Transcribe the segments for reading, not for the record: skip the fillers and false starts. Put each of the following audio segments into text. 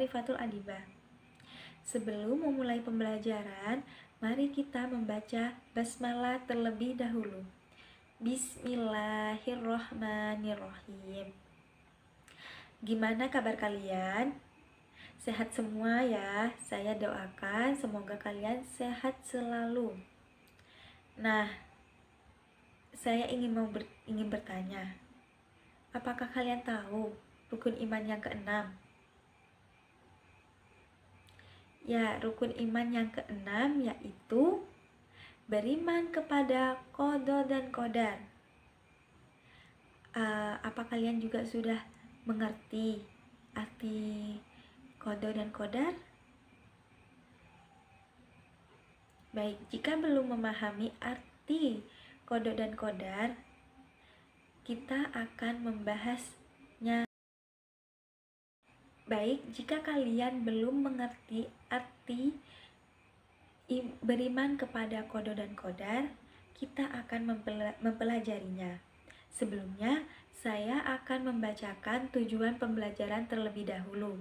Thaifatul Adibah. Sebelum memulai pembelajaran, mari kita membaca basmalah terlebih dahulu. Bismillahirrohmanirrohim. Gimana kabar kalian? Sehat semua ya. Saya doakan semoga kalian sehat selalu. Nah, saya ingin bertanya, apakah kalian tahu rukun iman yang keenam? Ya, rukun iman yang keenam yaitu beriman kepada qada dan qadar. Apa kalian juga sudah mengerti arti qada dan qadar? Baik, jika belum memahami arti qada dan qadar, kita akan membahasnya. Baik, jika kalian belum mengerti arti beriman kepada qada dan qadar, kita akan mempelajarinya. Sebelumnya, saya akan membacakan tujuan pembelajaran terlebih dahulu.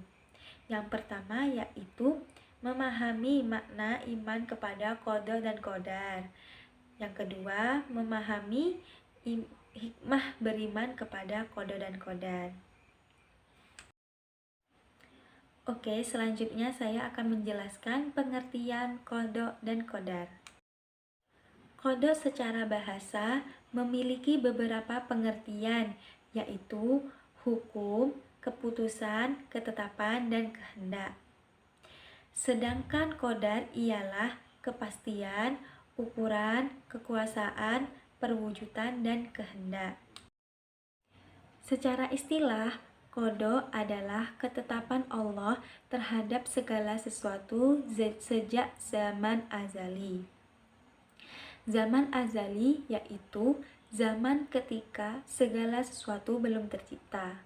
Yang pertama yaitu memahami makna iman kepada qada dan qadar. Yang kedua, memahami hikmah beriman kepada qada dan qadar. Oke, selanjutnya saya akan menjelaskan pengertian qada dan qadar. Qada secara bahasa memiliki beberapa pengertian, yaitu hukum, keputusan, ketetapan, dan kehendak. Sedangkan qadar ialah kepastian, ukuran, kekuasaan, perwujudan, dan kehendak. Secara istilah, qada adalah ketetapan Allah terhadap segala sesuatu sejak zaman azali. Zaman azali yaitu zaman ketika segala sesuatu belum tercipta.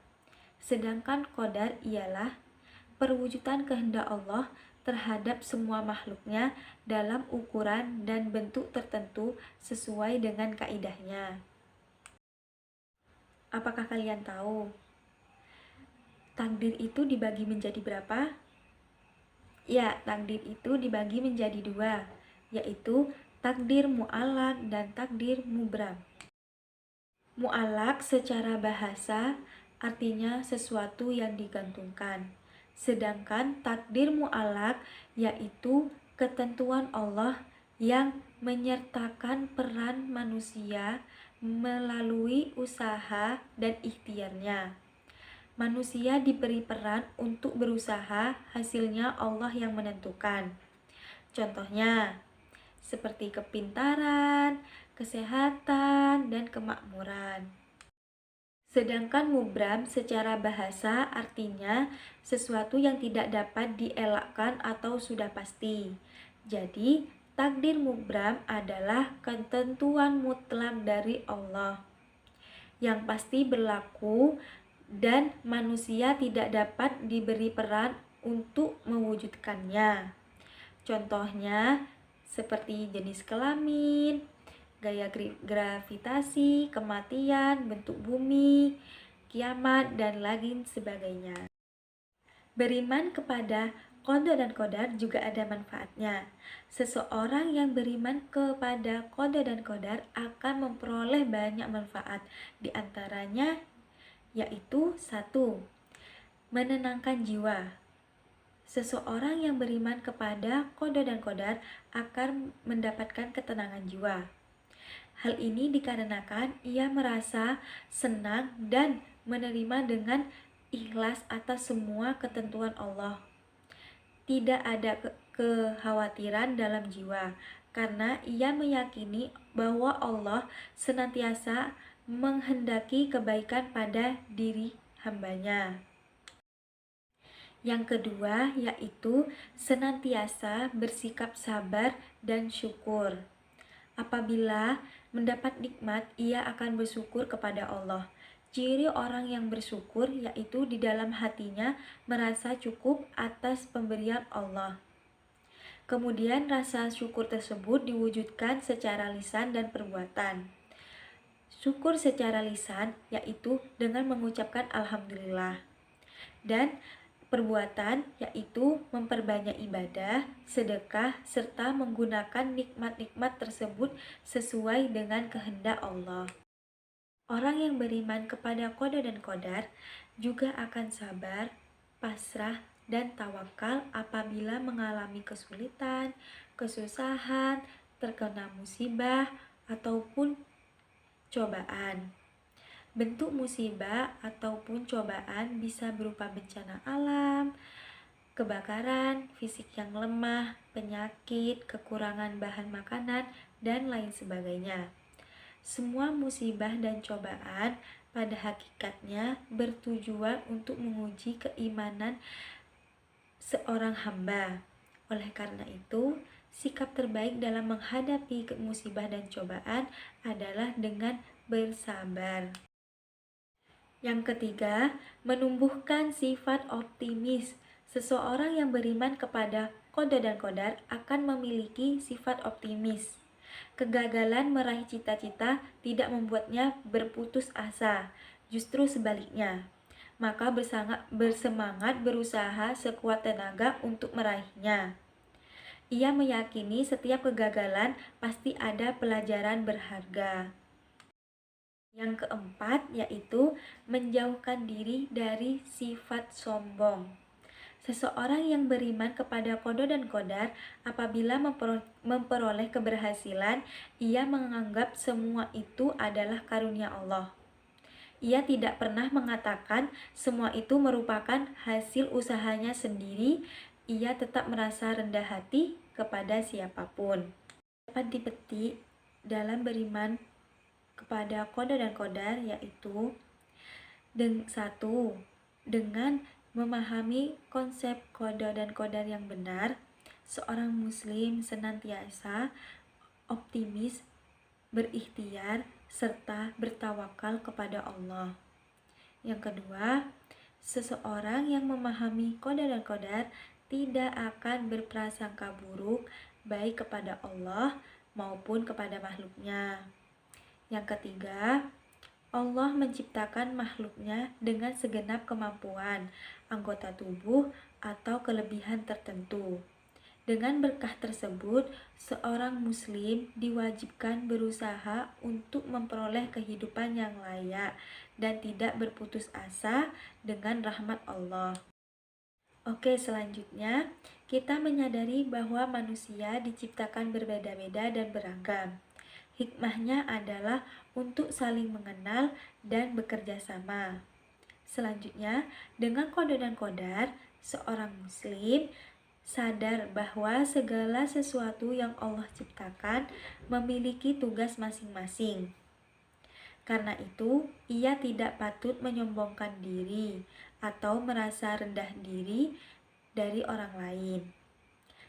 Sedangkan qadar ialah perwujudan kehendak Allah terhadap semua makhluknya dalam ukuran dan bentuk tertentu sesuai dengan kaidahnya. Apakah kalian tahu takdir itu dibagi menjadi berapa? Ya, takdir itu dibagi menjadi dua, yaitu takdir mu'allaq dan takdir mubram. Mu'allaq secara bahasa artinya sesuatu yang digantungkan. Sedangkan takdir mu'allaq yaitu ketentuan Allah yang menyertakan peran manusia melalui usaha dan ikhtiarnya. Manusia diberi peran untuk berusaha, hasilnya Allah yang menentukan. Contohnya, seperti kepintaran, kesehatan, dan kemakmuran. Sedangkan mubram secara bahasa artinya sesuatu yang tidak dapat dielakkan atau sudah pasti. Jadi, takdir mubram adalah ketentuan mutlak dari Allah yang pasti berlaku dan manusia tidak dapat diberi peran untuk mewujudkannya. Contohnya seperti jenis kelamin, gaya gravitasi, kematian, bentuk bumi, kiamat, dan lain sebagainya. Beriman kepada qada dan qadar juga ada manfaatnya. Seseorang yang beriman kepada qada dan qadar akan memperoleh banyak manfaat. Di antaranya yaitu 1. Menenangkan jiwa. Seseorang yang beriman kepada qada dan qadar akan mendapatkan ketenangan jiwa. Hal ini dikarenakan ia merasa senang dan menerima dengan ikhlas atas semua ketentuan Allah. Tidak ada kekhawatiran dalam jiwa, karena ia meyakini bahwa Allah senantiasa menghendaki kebaikan pada diri hambanya. Yang kedua yaitu senantiasa bersikap sabar dan syukur. Apabila mendapat nikmat, ia akan bersyukur kepada Allah. Ciri orang yang bersyukur yaitu di dalam hatinya merasa cukup atas pemberian Allah. Kemudian rasa syukur tersebut diwujudkan secara lisan dan perbuatan. Syukur secara lisan yaitu dengan mengucapkan alhamdulillah. Dan perbuatan, yaitu memperbanyak ibadah, sedekah, serta menggunakan nikmat-nikmat tersebut sesuai dengan kehendak Allah. Orang yang beriman kepada qada dan qadar juga akan sabar, pasrah, dan tawakal apabila mengalami kesulitan, kesusahan, terkena musibah, ataupun cobaan. Bentuk musibah ataupun cobaan bisa berupa bencana alam, kebakaran, fisik yang lemah, penyakit, kekurangan bahan makanan, dan lain sebagainya. Semua musibah dan cobaan pada hakikatnya bertujuan untuk menguji keimanan seorang hamba. Oleh karena itu, sikap terbaik dalam menghadapi musibah dan cobaan adalah dengan bersabar. Yang ketiga, menumbuhkan sifat optimis. Seseorang yang beriman kepada qada dan qadar akan memiliki sifat optimis. Kegagalan meraih cita-cita tidak membuatnya berputus asa, justru sebaliknya. Maka bersemangat berusaha sekuat tenaga untuk meraihnya. Ia meyakini setiap kegagalan pasti ada pelajaran berharga. Yang keempat yaitu menjauhkan diri dari sifat sombong. Seseorang yang beriman kepada qada dan qadar apabila memperoleh keberhasilan, ia menganggap semua itu adalah karunia Allah. Ia tidak pernah mengatakan semua itu merupakan hasil usahanya sendiri. Ia tetap merasa rendah hati kepada siapapun. Dapat dipetik dalam beriman kepada qada dan qadar yaitu satu, dengan memahami konsep qada dan qadar yang benar, seorang muslim senantiasa optimis, berikhtiar, serta bertawakal kepada Allah. Yang kedua, seseorang yang memahami qada dan qadar tidak akan berprasangka buruk baik kepada Allah maupun kepada makhluknya. Yang ketiga, Allah menciptakan makhluknya dengan segenap kemampuan, anggota tubuh, atau kelebihan tertentu. Dengan berkah tersebut, seorang muslim diwajibkan berusaha untuk memperoleh kehidupan yang layak dan tidak berputus asa dengan rahmat Allah. Oke, selanjutnya kita menyadari bahwa manusia diciptakan berbeda-beda dan beragam. Hikmahnya adalah untuk saling mengenal dan bekerja sama. Selanjutnya, dengan qada dan qadar, seorang muslim sadar bahwa segala sesuatu yang Allah ciptakan memiliki tugas masing-masing. Karena itu, ia tidak patut menyombongkan diri atau merasa rendah diri dari orang lain.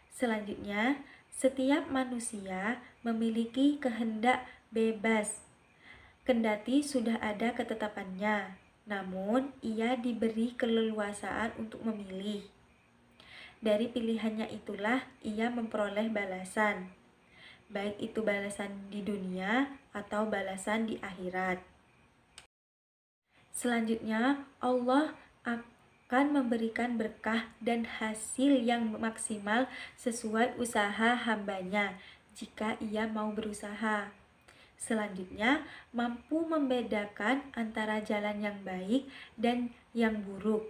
Selanjutnya, setiap manusia memiliki kehendak bebas, kendati sudah ada ketetapannya, namun ia diberi keleluasaan untuk memilih. Dari pilihannya itulah ia memperoleh balasan, baik itu balasan di dunia atau balasan di akhirat. Selanjutnya, Allah akan memberikan berkah dan hasil yang maksimal sesuai usaha hambanya jika ia mau berusaha. Selanjutnya, mampu membedakan antara jalan yang baik dan yang buruk,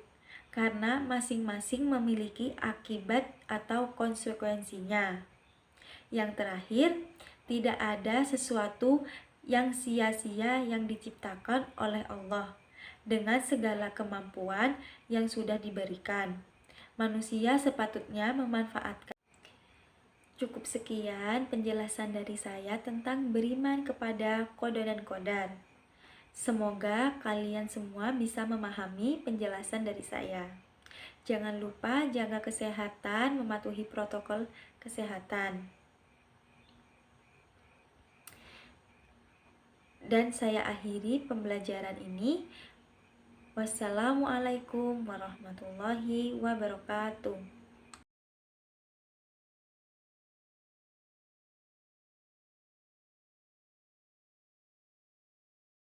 karena masing-masing memiliki akibat atau konsekuensinya. Yang terakhir, tidak ada sesuatu yang sia-sia yang diciptakan oleh Allah. Dengan segala kemampuan yang sudah diberikan, manusia sepatutnya memanfaatkan. Cukup sekian penjelasan dari saya tentang beriman kepada qada dan qadar. Semoga kalian semua bisa memahami penjelasan dari saya. Jangan lupa jaga kesehatan, mematuhi protokol kesehatan. Dan saya akhiri pembelajaran ini. Wassalamualaikum warahmatullahi wabarakatuh.